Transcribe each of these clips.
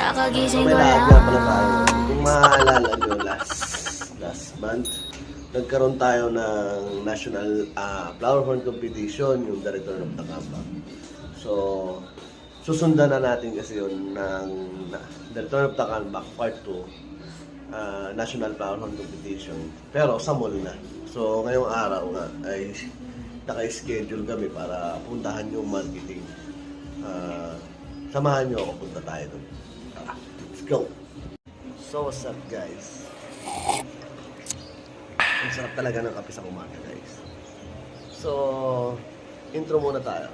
So Kakagising may ko lahat lang. nga pala tayo. Kung maaalala nyo, last month, nagkaroon tayo ng National Flower Horn Competition, yung The Return of the Comeback. So, susundan na natin kasi yun ng The Return of the Comeback Part 2, National Flower Horn Competition. Pero sa mall na. So, ngayong araw nga ay naka-schedule kami para puntahan yung marketing. Samahan nyo ako, punta tayo doon. Let's go! So, what's up guys? Ang sarap talaga ng kape sa umaga guys. So, intro muna tayo.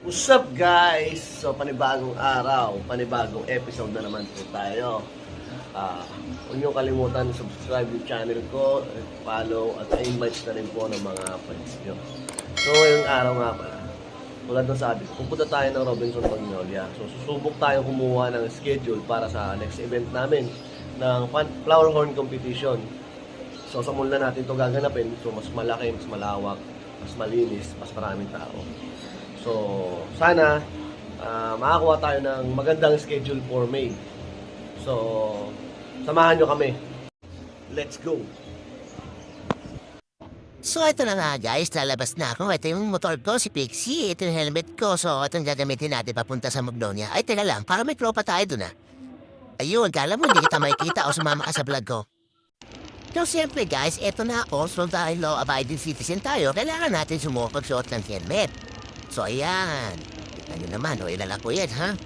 What's up guys? So panibagong araw, panibagong episode na naman po tayo. Huwag niyo kalimutan subscribe yung channel ko, follow at invite na rin po ng mga friends nyo. So ngayong araw nga pala, tulad ng sabi ko, pupunta tayo ng Robinson Magnolia. So susubok tayo kumuha ng schedule para sa next event namin ng Flower Horn Competition. So sa mall na natin ito gaganapin. So mas malaki, mas malawak, mas malinis, mas maraming tao. So, sana makakuha tayo ng magandang schedule for May. So, samahan nyo kami. Let's go! So ito na nga guys, lalabas na ako. Ito yung motor ko, si Pixie. Ito yung helmet ko. So itong gagamitin natin papunta sa Magnolia. Ay, teka lang, para may tropa tayo dun ah. Ayun, kala mo hindi kita makikita o sumama ka sa vlog ko. So siyempre guys, ito na ako. So dahil law-abiding citizen tayo, kailangan natin sumupagsuot ng helmet. So ayan, kita nyo naman, o ilala ko yan ha.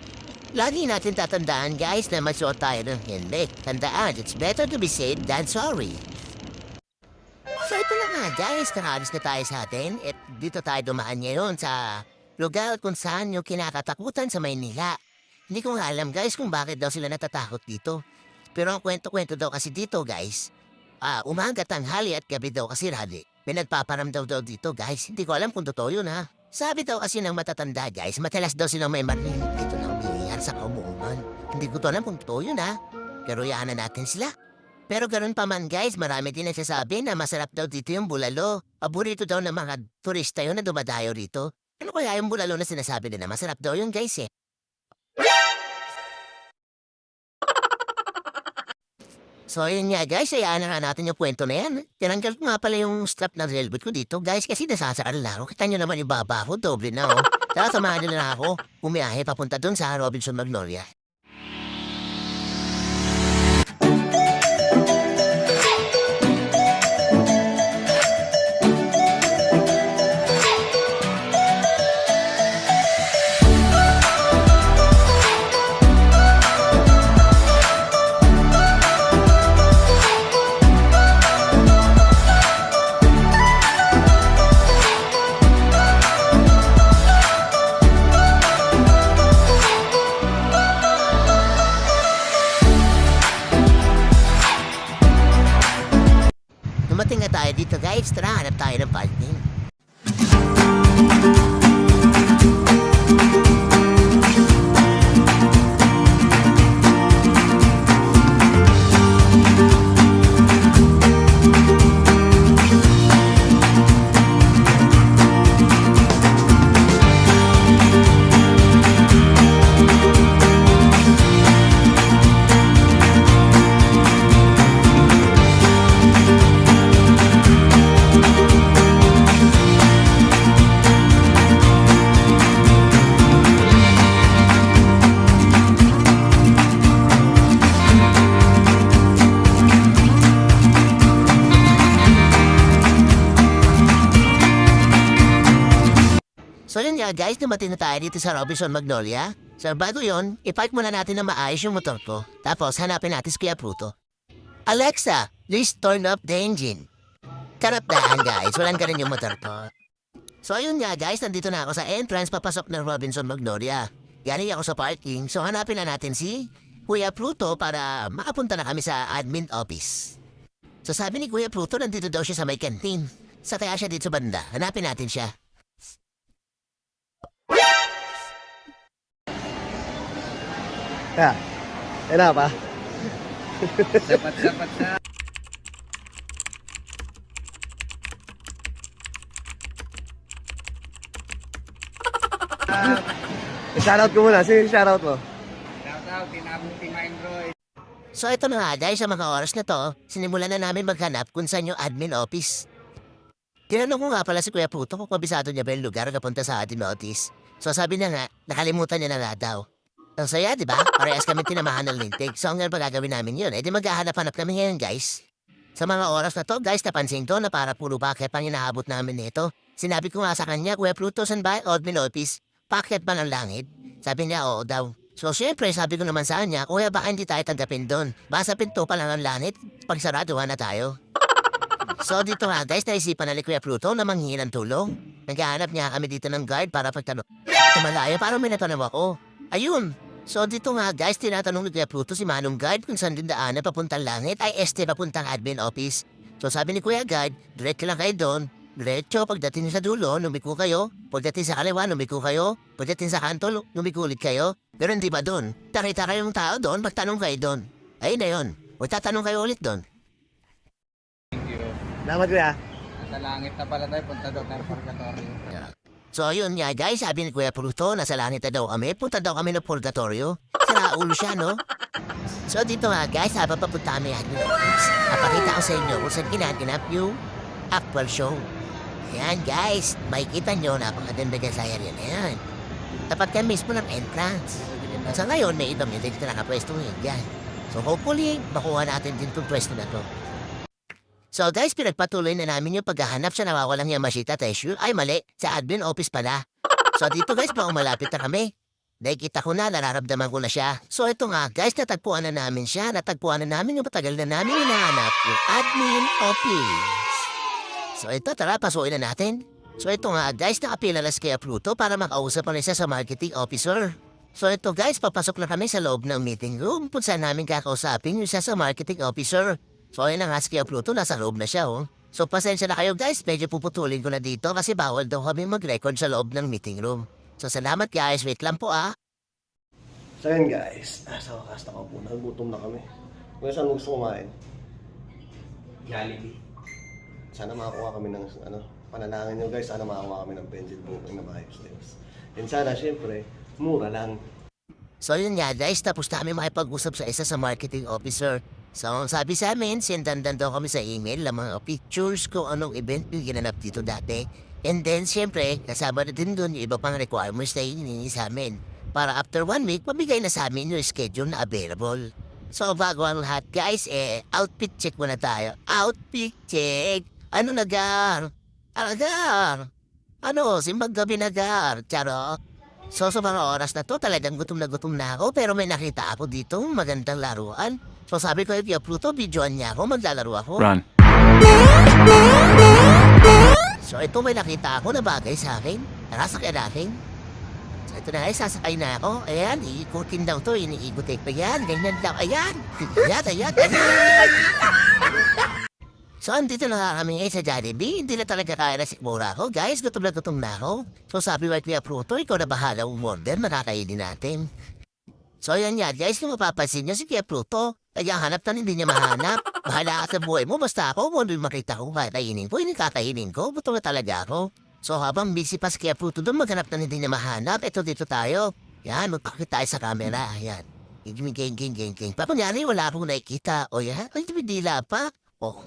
Lagi natin tatandaan guys na magsuot tayo ng helmet. Tandaan, it's better to be safe than sorry. So ito na nga guys, nakaalis na tayo sa atin at dito tayo dumaan ngayon sa lugar kung saan yung kinakatakutan sa Maynila. Hindi ko nga alam guys kung bakit daw sila natatakot dito. Pero ang kwento-kwento daw kasi dito guys, umaga, tanghali at gabi daw kasi rally. May nagpaparamdaw daw dito guys, hindi ko alam kung totoo yun ha. Sabi daw kasi ng matatanda guys, matalas daw silang may marinig dito na umiiyan sa kaumuungan. Hindi ko to alam kung totoo yun ha, pero yahanan natin sila. Pero ganoon pa man guys, marami din nagsasabi na masarap daw dito yung bulalo. Paborito daw ng mga turista yun na dumadayo rito. Ano kaya yung bulalo na sinasabi nila? Masarap daw yun guys eh. So yun nga guys, hayaan na natin yung kwento na yan. Tinanggal ko nga pala yung strap na railboot ko dito guys kasi nasasakal na ako. Kita nyo naman yung baba ko, doble na oh. Tara, samahan nyo na ako. Umiyahe papunta dun sa Robinson Magnolia. Dumating na tayo dito guys, tara hanap tayo ng parking. So yun nga guys, dumating na tayo dito sa Robinson Magnolia. So bago yun, ipark muna natin na maayos yung motor ko. Tapos hanapin natin si Kuya Pruto. Alexa, please turn up the engine. Karapdahan guys, walang ganun yung motor ko. So ayun nga guys, nandito na ako sa entrance papasok ng Robinson Magnolia. Galing ako sa parking, so hanapin na natin si Kuya Pruto para makapunta na kami sa admin office. So sabi ni Kuya Pruto, nandito daw siya sa may canteen. Sa kaya siya dito sa banda, hanapin natin siya. Kaya, na pa. Sapat-sapat sa... Shoutout ko muna. Sino yung shoutout mo? Shoutout, tinabong Team Android. So ito na nga, dahil sa mga oras na to, sinimulan na namin maghanap kung saan yung admin office. Tinanong ko nga pala si Kuya Puto kung kabisado niya ba yung lugar na punta sa admin office. So sabi niya nga, nakalimutan niya na nga daw. Ang saya, di ba? Parehas kami tinamahan ng lintik. So hanggang pa gagawin namin yun, di maghahanap-hanap kami ngayon, guys. Sa mga oras na to, guys, napansin ko na para puro bakit pang inaabot namin nito. Sinabi ko nga sa kanya, Kuya Pluto, saan ba admin office? Bakit ba ng langit? Sabi niya, oo daw. So syempre, sabi ko naman sa kanya, Kuya, baka hindi tayo tanggapin doon. Basta pinto pa lang ang langit, pagsaraduhan na tayo. So dito nga, guys, naisipan na ni Kuya Pluto na manghingi ng tulong. Naghahanap niya kami dito ng guard para pagtanong. Tumalaya, parang may natanong ako. Ayun. So dito nga, guys, tinatanong ni Kuya Pluto si Manong Guard kung saan din daan na papuntang langit ay este papuntang admin office. So sabi ni Kuya Guard, diretso lang kayo doon. Diretso, pagdating sa dulo, lumiko kayo. Pagdating sa kaliwa, lumiko kayo. Pagdating sa kanto, lumiko ulit kayo. Pero hindi ba doon? Takita kayong tao doon, magtanong kayo doon. Ayun na yun. O tatanong kayo ulit doon. Thank you. Salamat kuya. Nasa langit na pala tayo, punta doon ng purgatorio. So yun nga guys, sabi ni Kuya Pluto, nasa langit na daw kami, punta daw kami ng purgatorio. Sira ulo siya, no? So dito nga guys, habang papunta kami admin office, napakita ko sa inyo kung saan ginaganap yung actual show. Ayan guys, makikita nyo, napakaganda ka sa area na yan. Tapat ka mismo ng entrance. At sa ngayon, may ibang hindi na nakapwesto ngayon dyan. So hopefully, makuha natin din itong pwesto na to. So guys, pinagpatuloy na namin yung paghahanap sa nawawalang Yamashita tissue. Ay mali, sa admin office pala. So dito guys, pa malapit na kami. Nakikita ko na, nararamdaman ko na siya. So ito nga guys, natagpuan na namin siya. Natagpuan na namin yung matagal na namin hinahanap, yung admin office. So ito, tara, pasukin na natin. So ito nga guys, nakapila na si Kuya Pluto para makausap ang isa sa marketing officer. So ito guys, papasok na kami sa loob ng meeting room kung saan namin kakausapin yung isa sa marketing officer. So ayun na nga si Kuya Pluto, nasa loob na siya oh. So pasensya na kayo guys, medyo puputulin ko na dito kasi bawal daw kami mag-record sa loob ng meeting room. So salamat guys, wait lang po ah. So yun guys, sa wakas na po, nagutom na kami. Kung saan mo gusto kumain? Jollibee. Sana makakuha kami ng panalangin nyo guys, sana makakuha kami ng pencil booking na maayos na yun. And sana syempre, mura lang. So yun nga guys, tapos na kami makipag-usap sa isa sa marketing officer. So ang sabi sa amin, sendandan daw kami sa email ang mga pictures kung anong event yung ginanap dito dati. And then syempre, kasama na din doon yung iba pang requirements na hiningi sa amin. Para after 1 week, mabigay na sa amin yung schedule na available. So bago ang lahat guys, outfit check muna tayo. Outfit check! Ano nagar? Alagar? Ano, simbang gabi nagar? Charo? So sa mga oras na to, talagang gutom na ako. Pero may nakita ako dito, magandang laruan. So sabi ko, Kuya Pluto, videoan niya ako, maglalaro ako. Run. So ito may nakita ako na bagay sa akin. Tara, sakyan natin. So ito na, sasakay na ako. Ayan, iikutin daw to, iniikutin pa yan. Ganyan daw, ayan. Ayan. So andito na nga kami ngayon sa Jollibee. Hindi na talaga kaya na sikmura ako. Guys, gutom na ako. So sabi ko, Kuya Pluto, ikaw na bahala umorder, makakainin natin. So yan nga guys, kung mapapansin nyo si Kuya Pluto, kaya hanap na hindi niya mahanap. Bahala ka sa buhay mo, basta ako, kung ano makita ko, kakainin ko, hindi kakainin ko, buto na talaga ako. So habang busy pa si Kuya Pluto doon, maghanap na hindi niya mahanap, eto dito tayo. Yan, magpakit tayo sa camera, yan. Ging. Pakunyari, wala akong nakikita. O yan, ay dila pa. O.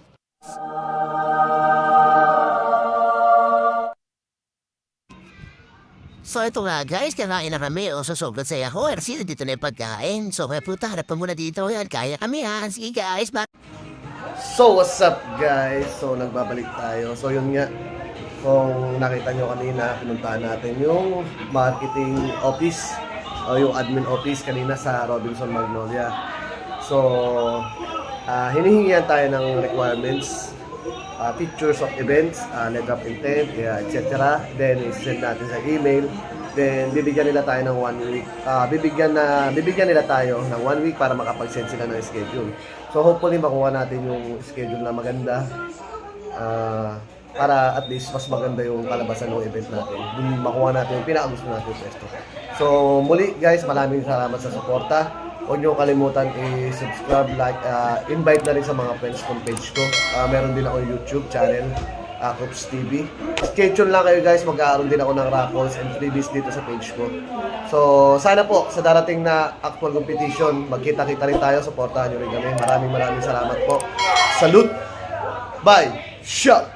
So ito nga guys, kakain na kami o sobrang saya ko. Kasi dito na yung pagkain. So kaya puta, harap pa muna dito. Yan, kaya kami ha. Sige guys, So what's up guys? So nagbabalik tayo. So yun nga, kung nakita nyo kanina, pinuntahan natin yung marketing office o yung admin office kanina sa Robinson Magnolia. So hinihingihan tayo ng requirements, pictures of events, letter of intent, etc. Then send natin sa email. Then bibigyan nila tayo ng 1 week. Bibigyan nila tayo ng 1 week para makapag-send sila ng schedule. So hopefully makuha natin yung schedule na maganda. Para at least mas maganda yung kalabasan ng event natin. Makuha natin yung pinakagusto natin yung pwesto. So muli guys, maraming salamat sa suporta. huwag niyo kalimutan i-subscribe, like, invite na rin sa mga friends kong page ko. Meron din ako YouTube channel, Coops TV. Stay tuned lang kayo guys, magkakaroon din ako ng raffles and freebies dito sa page ko. So, sana po sa darating na actual competition, magkita-kita rin tayo, supportahan niyo rin kami. Maraming salamat po. Salute! Bye! Shot!